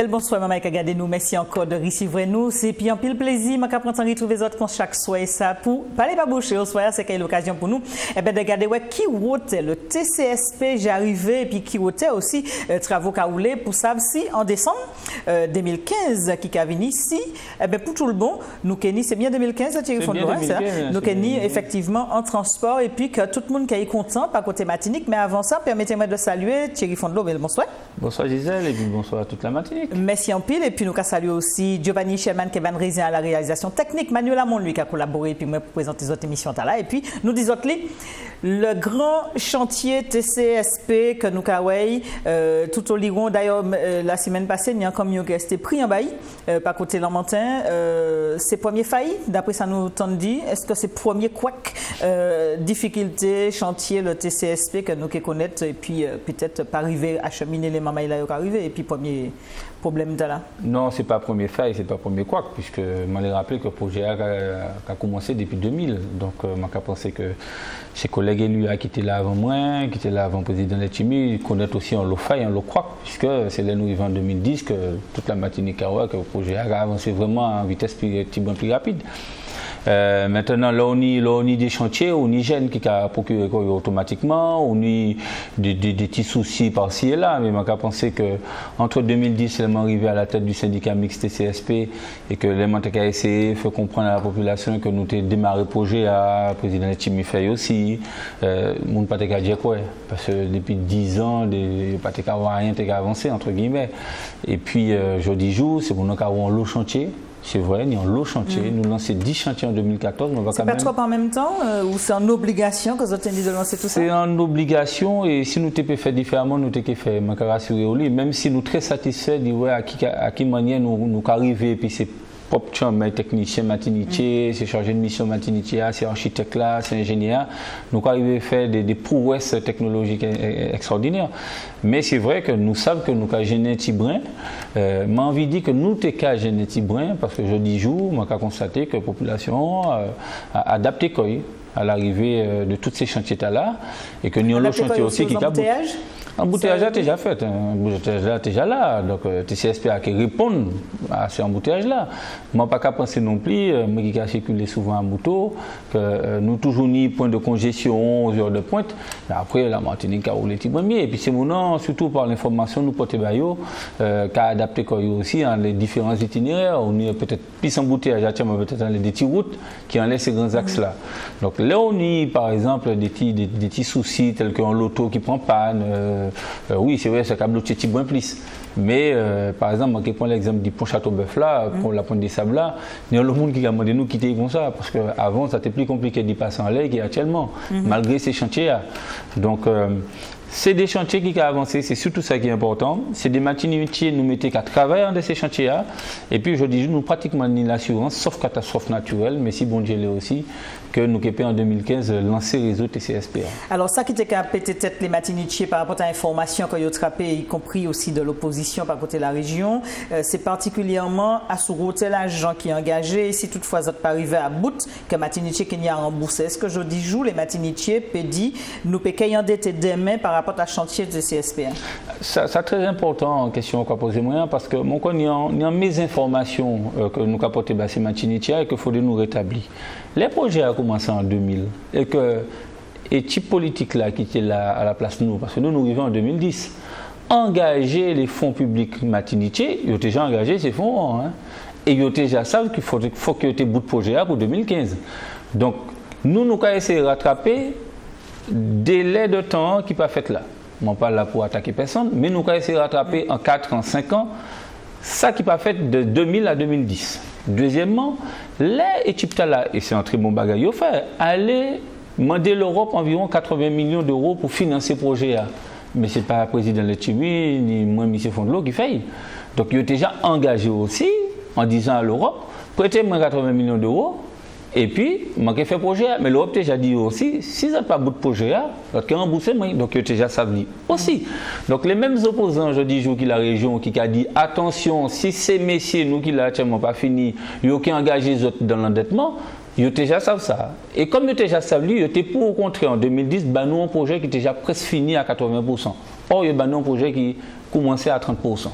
Bonsoir, maman, regardez nous. Merci encore de recevoir nous. C'est puis un pile plaisir. Je prends temps de retrouver les autres comme chaque soir. Ça pour parler pas boucher au soir, c'est l'occasion pour nous. Et bien, de regarder qui vote le TCSP, j'arrivais et puis qui votait aussi travaux Kaoulé pour savoir si en décembre 2015 qui a venu ici. Et bien, pour tout le bon, nous Kenny, c'est bien 2015, Thierry Fondlois, ça. Nous Kenny, effectivement, en transport et puis que tout le monde qui est content par côté Martinique. Mais avant ça, permettez-moi de saluer Thierry Fondlois. Bonsoir. Bonsoir Gisèle et puis bonsoir à toute la Martinique. Merci en pile. Et puis nous saluer aussi Giovanni Sherman, Kevin Rézien à la réalisation technique, Manuel Amon, lui qui a collaboré et puis moi pour présenter les autres émissions là. Et puis nous disons le grand chantier TCSP que nous avons tout au Liron. D'ailleurs, la semaine passée, il y a un camion qui resté pris en bail par côté Lamantin. C'est premier failli, d'après ça nous t'en dit. Est-ce que c'est premier couac difficulté, chantier, le TCSP que nous connaissons et puis peut-être pas arriver à cheminer les mamans là arriver et puis premier problème de là? Non, c'est pas premier faille, c'est pas premier couac, puisque je m'ai rappelé que le projet a commencé depuis 2000. Donc, je m'ai pensé que ses collègues élus qui étaient là avant moi, qui étaient là avant le président Letchimi, connaissent aussi en faille, en couac, puisque c'est là nous vivons en 2010 que toute la Martinique que le projet a avancé vraiment en vitesse plus rapide. Maintenant, là, on y des chantiers, on y gêne qui a procuré automatiquement, on y des petits soucis par-ci et là, mais je pense que entre 2010 et arrivé à la tête du syndicat mixte TCSP et que les montés a essayé de faire comprendre à la population que nous avons démarré le projet à le président Chimi fait aussi, mon pas dire quoi, parce que depuis 10 ans, il n'y a rien qui a avancé entre guillemets. Et puis, jeudi jour, c'est pour nous avons l'eau chantier. C'est vrai, nous avons l'eau chantier. Nous lançons 10 chantiers en 2014. C'est pas trop en même temps ou c'est en obligation que vous avez dit de lancer tout ça? C'est en obligation et si nous t'avons fait différemment, nous t'avons fait, je peux rassurer au lit, même si nous sommes très satisfaits de ouais, à quelle manière nous arrivons et puis c'est propre chambre, technicien Martinique, c'est chargé de mission Martinique, c'est architecte là, c'est ingénieur. Nous arrivons à faire des prouesses technologiques extraordinaires. Mais c'est vrai que nous savons que nous avons gêné un petit brin. J'ai envie de dire que nous avons gêné un petit brin parce que jeudi jour, je constaté que la population a adapté à l'arrivée de tous ces chantiers-là et que nous avons le chantier aussi qui a embouteillage est déjà fait, embouteillage est déjà là, donc TCSP a qui répondre à ces embouteillages-là. Moi, pas qu'à penser non plus, moi qui a circulé souvent à moto, que nous toujours ni point de congestion aux heures de pointe, mais après la Martinique a roulé petit premier. Et puis c'est mon surtout par l'information, nous portons baillot, qu'a adapté aussi dans les différents itinéraires. On est peut-être plus embouteillage, peut-être dans les petites routes qui en laissent ces grands axes-là. Donc là, on y par exemple des petits soucis tels qu'un loto qui prend panne. Oui, c'est vrai, c'est un petit point plus. Mais par exemple, je prends l'exemple du pont Château-Bœuf là, pour la pointe des Sables là, il y a le monde qui a demandé nous quitter comme ça, parce qu'avant, ça était plus compliqué d'y passer en l'air qu'actuellement, malgré ces chantiers-là. Donc, c'est des chantiers qui ont avancé, c'est surtout ça qui est important. C'est des Martiniquais nous mettons qu'à travailler dans ces chantiers-là. Et puis, je dis, nous pratiquement ni l'assurance, sauf catastrophe naturelle, mais si bon Dieu l'est aussi, que nous avons en 2015 lancé le réseau TCSP. Alors, ça qui était qu'à péter tête les Martiniquais par rapport à l'information que vous avez trappé, y compris aussi de l'opposition par côté de la région, c'est particulièrement à ce côté l'agent qui est engagé. Si toutefois vous n'êtes pas arrivé à bout, que Martiniquais qui n'y a remboursé. Est-ce que je dis jour, les Martiniquais pédit, nous payons endetté demain par rapport à chantier de CSP? C'est très important en question qu'on pose moi parce que mon il y a mes informations que nous capotons ces Martiniquais et qu'il faut nous rétablir. Les projets ont commencé en 2000 et que les types politiques là qui étaient là à la place nous, parce que nous arrivons en 2010, engager les fonds publics martiniquais, ils ont déjà engagé ces fonds et ils ont déjà savent qu'il faut qu'il y ait bout de projet pour 2015. Donc nous avons essayé de rattraper délai de temps qui n'est pas fait là. Je ne parle pas là pour attaquer personne, mais nous avons essayé de rattraper en 4 ans, 5 ans, ça qui n'est pas fait de 2000 à 2010. Deuxièmement, les équipes là, et c'est un très bon bagage à faire, aller demander l'Europe environ 80 millions d'euros pour financer ce projet là. Mais ce n'est pas le président Letchimi ni moi, M. Fondlois qui fait. Donc, ils ont déjà engagé aussi en disant à l'Europe, prêtez-moi 80 millions d'euros. Et puis, je fais projet, mais l'Europe déjà dit aussi, si vous n'avez pas bout de projet, vous avez remboursé, donc vous déjà savez aussi. Donc les mêmes opposants, je dis, qui la région, qui a dit, attention, si ces messieurs, nous qui n'ont pas fini, ils ont engagé dans l'endettement, ils ont déjà savent ça. Et comme ils ont déjà savent, ils étaient pour au contraire en 2010, nous un projet qui était déjà presque fini à 80%. Or, il y a un projet qui commençait à 30%.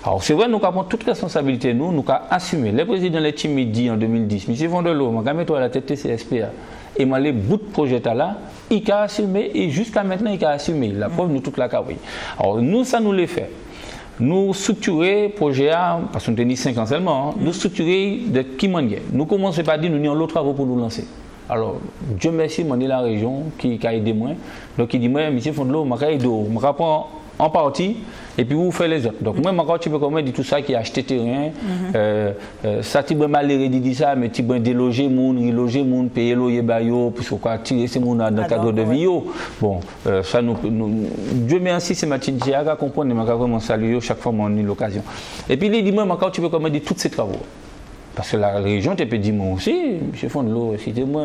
Alors, c'est vrai, nous avons toute responsabilité, nous avons assumé. Le président de timides dit en 2010, M. Vondelo, je vais mettre à la tête de CSPA. Et moi, les bouts de projet là, il a assumé et jusqu'à maintenant, il a assumé. La preuve, nous, toute la carrière. Alors, nous, ça nous l'a fait. Nous structurer le projet, parce qu'on tenait 5 ans seulement, nous structurer de qui manière. Nous commençons par dire, nous avons l'autre travaux pour nous lancer. Alors, Dieu merci, moi, la région qui a aidé moi. Donc, il dit, moi, M. Fondelo, je vais aider, je vais prendre en partie, et puis vous faites les autres. Donc, moi, quand tu peux comment dire tout ça qui a acheté terrain, ça, tu peux mal dire ça, mais tu peux déloger moun, reloger moun, payer loyer bayo, puisqu'on va tirer ces moun dans le cadre de vie. Bon, ça nous, Dieu merci, c'est ma petite qui a compris, mais je vraiment saluer chaque fois qu'on a l'occasion. Et puis, il dit, moi, quand tu peux comment dire tous ces travaux. Parce que la région te peut dire moi aussi, M. Fondelo, c'était moi,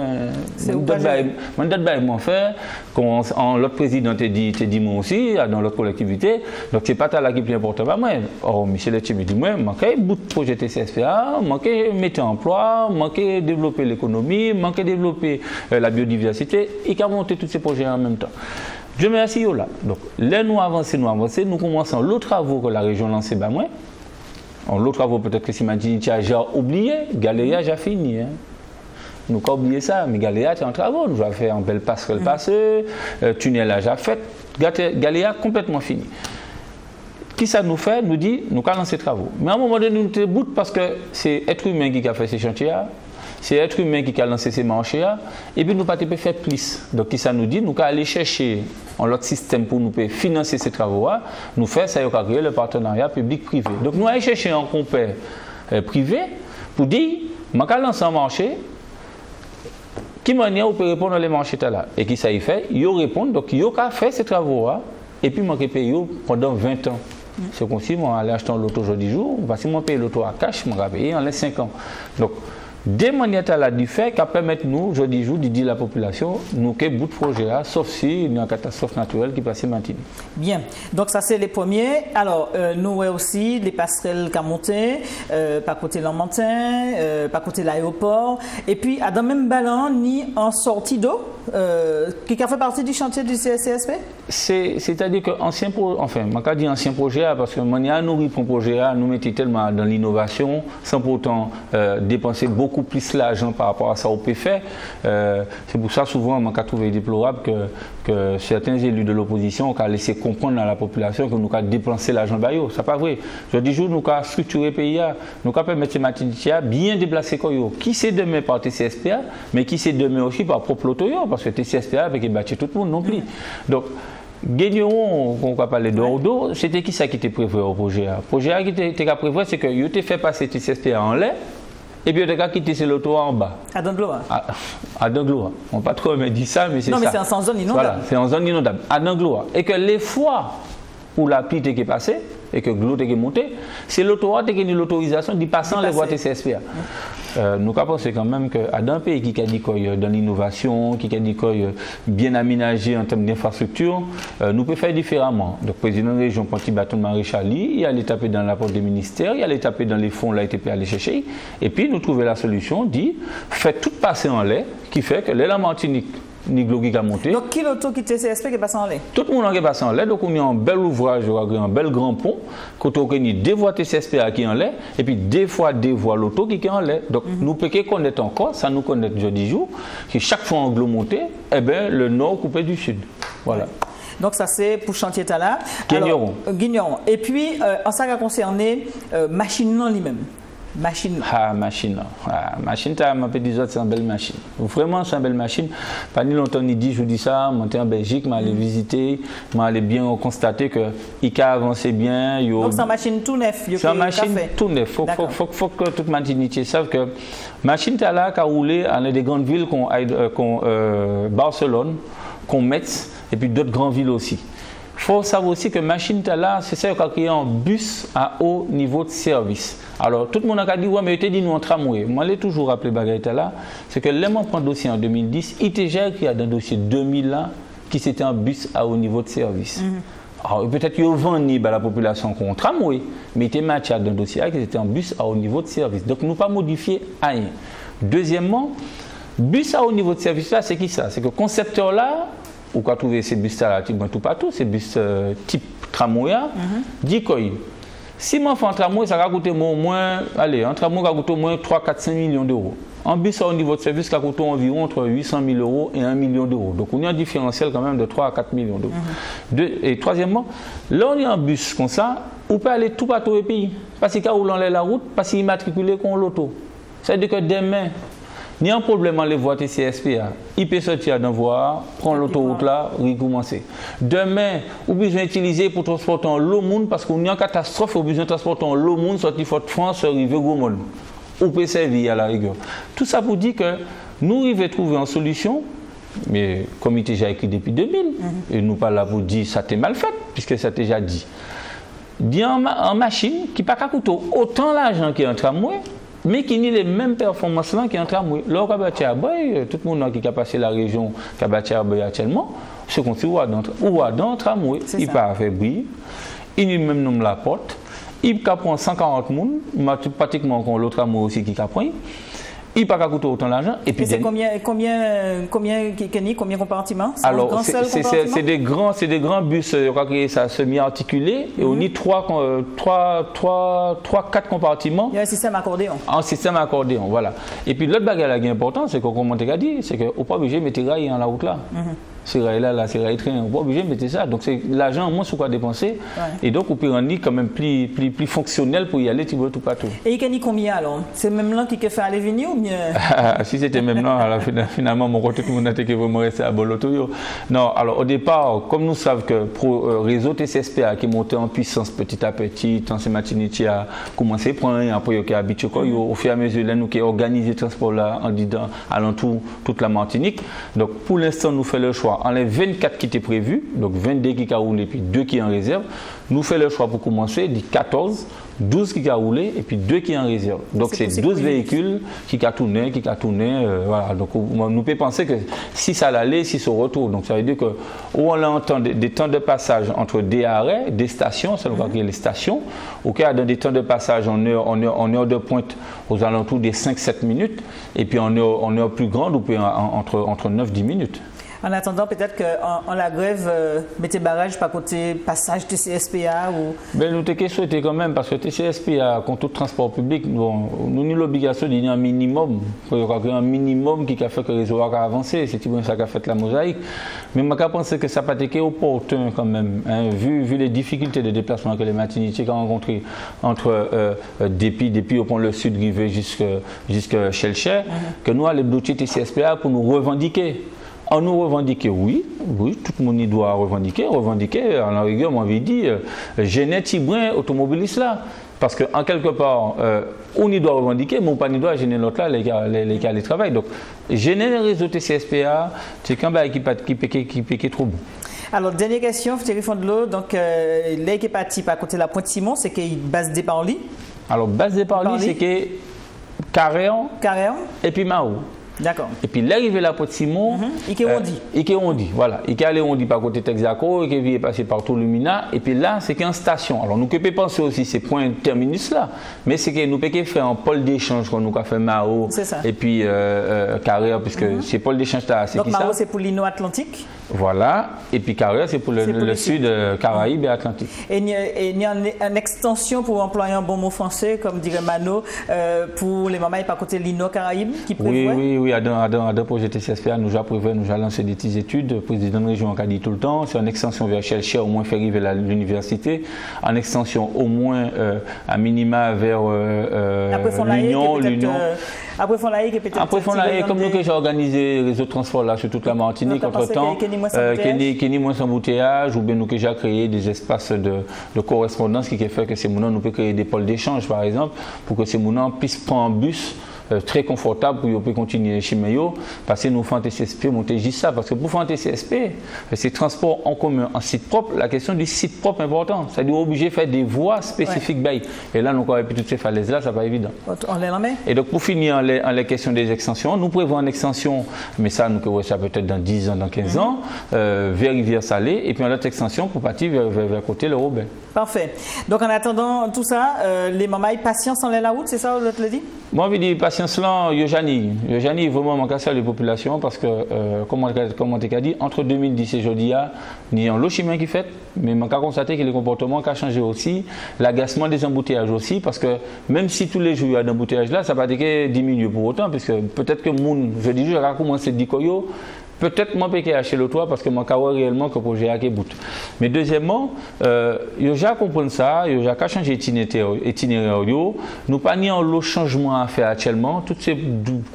mon frère, quand l'autre président te dit moi aussi, dans l'autre collectivité, donc c'est pas là qui est plus important. Moi, M. Letche me dit moi, manquer bout de projet TCSPA, manquer mettre en emploi, manquer développer l'économie, manquer développer la biodiversité, et qu'à monter tous ces projets en même temps. Je me remercie là. Donc, là nous avançons, nous commençons l'autre travaux que la région lancé par moi. L'autre travaux, peut-être que si Martinique a déjà oublié, Galéa a déjà fini. Hein. Nous avons oublié ça, mais Galéa est en travaux. Nous avons fait un bel passerelle passé, tunnel a déjà fait. Galéa complètement fini. Qui ça nous fait? Nous dit, nous avons lancé les travaux. Mais à un moment donné, nous nous bout parce que c'est l'être humain qui a fait ces chantiers. C'est l'être humain qui a lancé ces marchés. Et puis nous ne pouvons pas faire plus. Donc, qui ça nous dit? Nous allons aller chercher un autre système pour nous financer ces travaux. Nous faisons ça, nous créer le partenariat public-privé. Donc, nous allons chercher un compère privé pour dire, je vais lancer un marché. Qui manière peut répondre à les marchés là? Et qui ça y fait? Ils répondent. Donc, ils ont fait ces travaux. Et puis, je vais payer pendant 20 ans. C'est comme si je allais acheter un loto aujourd'hui jour. Si je paye l'auto à cash, je vais payer en 5 ans. Donc, des manières là du fait qu'à permettre nous, aujourd'hui jour, de dire à la population, nous qu'est bout de projet là, sauf si il y a une catastrophe naturelle qui passe maintenant. Bien, donc ça c'est les premiers. Alors, nous avons aussi les passerelles qui ont monté, par côté Lammantin, par côté l'aéroport, et puis à dans même ballon, ni en sortie d'eau, qui a fait partie du chantier du CSP? C'est-à-dire que ancien projet, enfin, je dis ancien projet, parce que nous a nourri pour projet, nous mettons tellement dans l'innovation, sans pourtant dépenser beaucoup plus l'argent par rapport à ça au PFA. C'est pour ça souvent je trouve déplorable que certains élus de l'opposition ont laissé comprendre à la population que nous avons dépensé l'argent bayo. Ce n'est pas vrai. Je dis nous avons structuré le pays, nous avons permis à Martinique bien déplacer qui c'est demain par TCSPA, mais qui c'est demain aussi par propre loto, parce que TCSPA avec battu tout le monde non plus. Donc Gagnon, on va parler d'Ordo, c'était qui ça qui était prévu au projet? Le projet qui était prévu, c'est que tu fait passer TCSPA en lait. Et puis, il a quitté ce loto en bas. À Dangloa. À Dangloa. On ne peut pas trop me dire ça, mais c'est ça. Non, mais c'est en zone inondable. Voilà, c'est en zone inondable. À Dangloa. Et que les fois où la pluie est passée, et que l'eau est montée, c'est l'auto qui a eu l'autorisation d'y passer les voies TCSPA. Nous pensons quand même qu'à un pays qui a dit dans l'innovation, qui a dit bien aménagé en termes d'infrastructure, nous pouvons faire différemment. Donc, le président de la région, Ponty Baton Maréchali, il allait taper dans l'apport des ministères, il allait taper dans les fonds, l'ATP allait chercher. Et puis, nous trouvons la solution, dit, faites tout passer en lait, qui fait que la Martinique, Niglo qui a monté. Donc, qui l'auto qui TCSP qui est passé en lait? Tout le monde qui est passé en lait. Donc, on a un bel ouvrage, un bel grand pont. Quand on a des voies TCSP qui est en lait, et puis des fois des voies l'auto qui est en lait. Donc, nous pouvons connaître encore, ça nous connaît jeudi jour, que chaque fois en glo monté, eh bien, le nord coupé du sud. Voilà. Ouais. Donc, ça c'est pour chantier là. Guigneron. Guigneron. Et puis, en ce qui a concerné machine non lui-même. Machine. Ah, machine. Ah, machine, c'est une belle machine. Vraiment, c'est une belle machine. Pas ni longtemps ni dit, je vous dis ça, je suis en Belgique, je allé visiter, je allé bien constater que ICA avancé bien. Donc, c'est une machine tout neuf. C'est une machine tout neuf. Il faut que toute Martinique sache que la machine là qui a roulé dans des grandes villes comme Barcelone, comme Metz, et puis d'autres grandes villes aussi. Il faut savoir aussi que machine là, c'est ça qui a créé un bus à haut niveau de service. Alors, tout le monde a dit, ouais, mais il dit nous en tramway. Moi, je l'ai toujours rappelé, là, c'est que là, on prend le dossier en 2010, il était déjà écrit dans le dossier 2000 là, qui c'était un bus à haut niveau de service. Alors, peut-être qu'il y a vendu à la population qu'on tramway, mais il était matché dans le dossier là, qui c'était un bus à haut niveau de service. Donc, nous pas modifié rien. Deuxièmement, bus à haut niveau de service là, c'est qui ça? C'est que le concepteur là, ou quand trouver ces bus là, tout partout, ces bus type tramway, dit quoi? Si mon enfant en tramway, ça va coûter au moins, allez, un tramway va coûter au moins 3, 4, 5 millions d'euros. En bus, au niveau de service, ça coûte environ entre 800 000 euros et 1 million d'euros. Donc, on a un différentiel quand même de 3 à 4 millions d'euros. Et troisièmement, là, on est en bus comme ça, on peut aller tout partout au pays. Parce qu'il y a la route, parce qu'il est immatriculé qu'on l'auto. C'est-à-dire que demain, il y a un problème en les voies TCSPA. Il peut sortir d'un voie, prendre l'autoroute là, recommencer. Demain, on a besoin d'utiliser pour transporter l'eau monde parce qu'on y a une catastrophe, on a besoin de transporter l'eau monde, sortir de France, arriver au monde. On peut servir à la rigueur. Tout ça pour dire que nous arrivons trouver une solution, mais comme il était déjà écrit depuis 2000, et nous pas là pour dire que ça t'est mal fait, puisque ça t'est déjà dit. Il y a une machine qui n'a pas coûter autant l'argent qui est en tramway, mais qui n'a les mêmes performances là qui est en tramway. Là, au Kabati Aboy, tout le monde qui a passé la région Kabati Aboy actuellement, se continue ou à dans tramway. Il part faire briller, il n'y a même nom la porte. Il prend 140 personnes, pratiquement comme l'autre tramway aussi qui prend. Il n'a pas coûté autant d'argent. Et puis c'est combien compartiments? Alors, c'est des grands bus, je crois que ça semi-articulé, et on y 4 compartiments. Il y a un système accordéon. Un système accordéon, voilà. Et puis l'autre bagarre qui est important, c'est qu'on commence à dire, c'est qu'on n'est pas obligé de mettre les rails dans la route là. Ces rails-là, ces rails train, on n'est pas obligé de mettre ça. Donc c'est l'argent au moins sur quoi dépenser. Et donc on peut rendre quand même plus fonctionnel pour y aller, tu vois, tout partout. Et il y a combien alors? C'est même là qui fait aller venir ou bien? Si c'était même là, finalement, mon côté, tout le monde a été vraiment resté à Boloto. Non, alors au départ, comme nous savons que pour le réseau TCSPA qui est monté en puissance petit à petit, tant c'est Martinique a commencé à prendre un peu qui est habitué, au fur et à mesure, là, nous qui organisé le transport là, en disant alentour toute la Martinique. Donc pour l'instant, nous faisons le choix. En les 24 qui étaient prévus, donc 22 qui ont roulé, puis 2 qui sont en réserve, nous faisons le choix pour commencer, dit 14, 12 qui ont roulé, et puis 2 qui sont en réserve. Donc c'est 12 véhicules qui ont tourné, voilà. Donc nous pouvons penser que si ça allait, si ça retourne. Donc ça veut dire que où on entend des temps de passage entre des arrêts, des stations, ça nous va créer les stations, dans des temps de passage en heure de pointe aux alentours des 5-7 minutes, et puis en heure plus grande, entre 9-10 minutes. En attendant, peut-être qu'en la grève, mettez barrage par côté passage TCSPA ou... Ben, nous t'ai souhaité quand même, parce que TCSPA, contre tout transport public, nous avons l'obligation d'y un minimum. Il y a un minimum qui a fait que le réseau a avancé. C'est ça qui a fait la mosaïque. Mais je pense que ça n'a pas été opportun quand même, hein, vu les difficultés de déplacement que les Martiniquais ont rencontrées entre depuis au pont le sud rivé jusqu'à Chelcher, que nous allons bloquer TCSPA pour nous revendiquer. On nous revendiquer, oui, tout le monde y doit revendiquer, en la rigueur, moi j'avais dit, gêner Tibrin automobiliste là. Parce qu'en quelque part, on y doit revendiquer, mais on pas y doit gêner l'autre là, les cas de travail. Donc, gêner les réseaux TCSPA, c'est quand même qui pique trop bon. Alors, dernière question, téléphone de l'eau. Donc, l'équipe partie par côté de la Pointe-Simon, c'est qu'il base des parlis. Alors, base des parlis, c'est que Caréon et puis Mahou. D'accord. Et puis l'arrivée là pour Simon, on dit, voilà, il est allé on dit par côté Texaco, il est passé par tout Lumina, et puis là c'est qu'une station. Alors nous pouvons penser aussi ces points terminus là, mais c'est que nous pouvons faire un pôle d'échange qu'on nous a fait Mao, et puis Carrière, puisque c'est pôle d'échange là, c'est qui ça? Donc Mao c'est pour l'Inno-Atlantique. Voilà, et puis Carrière c'est pour le sud Caraïbes et Atlantique. Et il y a une extension pour employer un bon mot français, comme dirait Mano, pour les mamans par côté de l'Inno-Caraïbes qui prévoit. Oui, à deux projets TCSPA, nous avons lancé des petites études. Le président de la région a dit tout le temps, c'est en extension vers Chelcher, au moins faire arriver à l'université, en extension au moins à minima vers l'Union. Après Fonlaïque et peut-être. Après Fonlaïque, comme nous que j'ai organisé le réseau de transport là sur toute la Martinique, entre-temps, Kenny moins embouteillage, ou bien nous que j'ai créé des espaces de correspondance qui fait que ces mounons nous peut créer des pôles d'échange par exemple, pour que ces mounons puissent prendre un bus très confortable pour pouvoir continuer chez Mayo, parce que nous faisons un TCSP, monter juste ça, parce que pour faire un TCSP, c'est transport en commun, en site propre, la question du site propre est importante, c'est-à-dire obligé de faire des voies spécifiques. Ouais. Et là, nous avons toutes ces falaises-là, ça n'est pas évident. On les remet. Et donc pour finir, en la question des extensions, nous prévoyons une extension, mais ça, nous prévoyons ça peut-être dans 10 ans, dans 15 ans, vers Rivière-Salée, et puis en l'autre extension pour partir vers côté le Robin. Parfait. Donc en attendant tout ça, les mamans, patience en la route, c'est ça, on te le dit? Moi, je dis patience là, Yojani vraiment manque à la population parce que, comme tu as dit, entre 2010 et aujourd'hui, il y a un lot chemin qui fait, mais on a constaté que les comportements ont changé aussi, l'agacement des embouteillages aussi, parce que même si tous les jours il y a des embouteillages là, ça ne va pas diminuer pour autant, parce que peut-être que je dis, je vais commencer à dire peut-être moi je peux acheter le toit parce que moi je vois réellement que le projet a bout. Mais deuxièmement, il y a compris ça, il y a changé l'itinéraire. Nous pas ni un changement à faire actuellement. Tous ces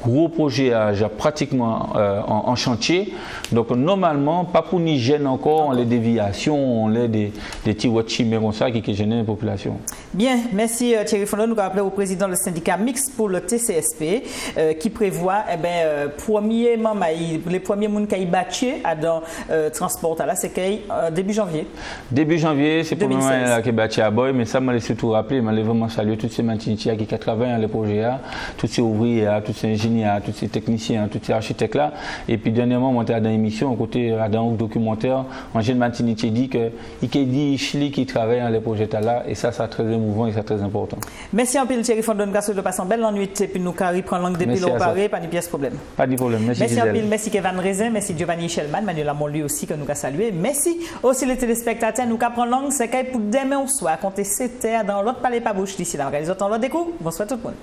gros projets sont pratiquement en chantier. Donc normalement, pas pour ni gêne encore, on les déviations, on les des petits watchimers comme ça qui gênent la population. Bien, merci Thierry Fondon. Nous allons appeler au président du syndicat mixte pour le TCSP qui prévoit premièrement les premiers monde qui a battu dans transport là, c'est début janvier. Début janvier, c'est pour le moment qui a battu à Boy, mais ça m'a surtout rappelé, m'a vraiment salué tous ces matiniers qui travaillent dans les projets, tous ces ouvriers, tous ces ingénieurs, tous ces techniciens, tous ces architectes là. Et puis dernièrement, on était dans l'émission, côté dans un documentaire, un jeune matinier dit que il dit Chili qui travaille dans les projets là, et ça c'est très émouvant et c'est très important. Merci en pile Thierry Fondon, grâce de passer une belle nuit et puis nous carré prendre langue depuis l'eau paré, pas de pièce problème. Pas de problème. Merci en pile, merci Kevin Raisin. Merci Giovanni Shelman, Manuel Amon lui aussi que nous avons salué. Merci aussi les téléspectateurs. Nous avons pris langue, c'est pour demain au soir. Comptez 7 heures dans l'autre palais pas bouche d'ici là. Regardez les autres, on le découvre. Bonsoir tout le monde.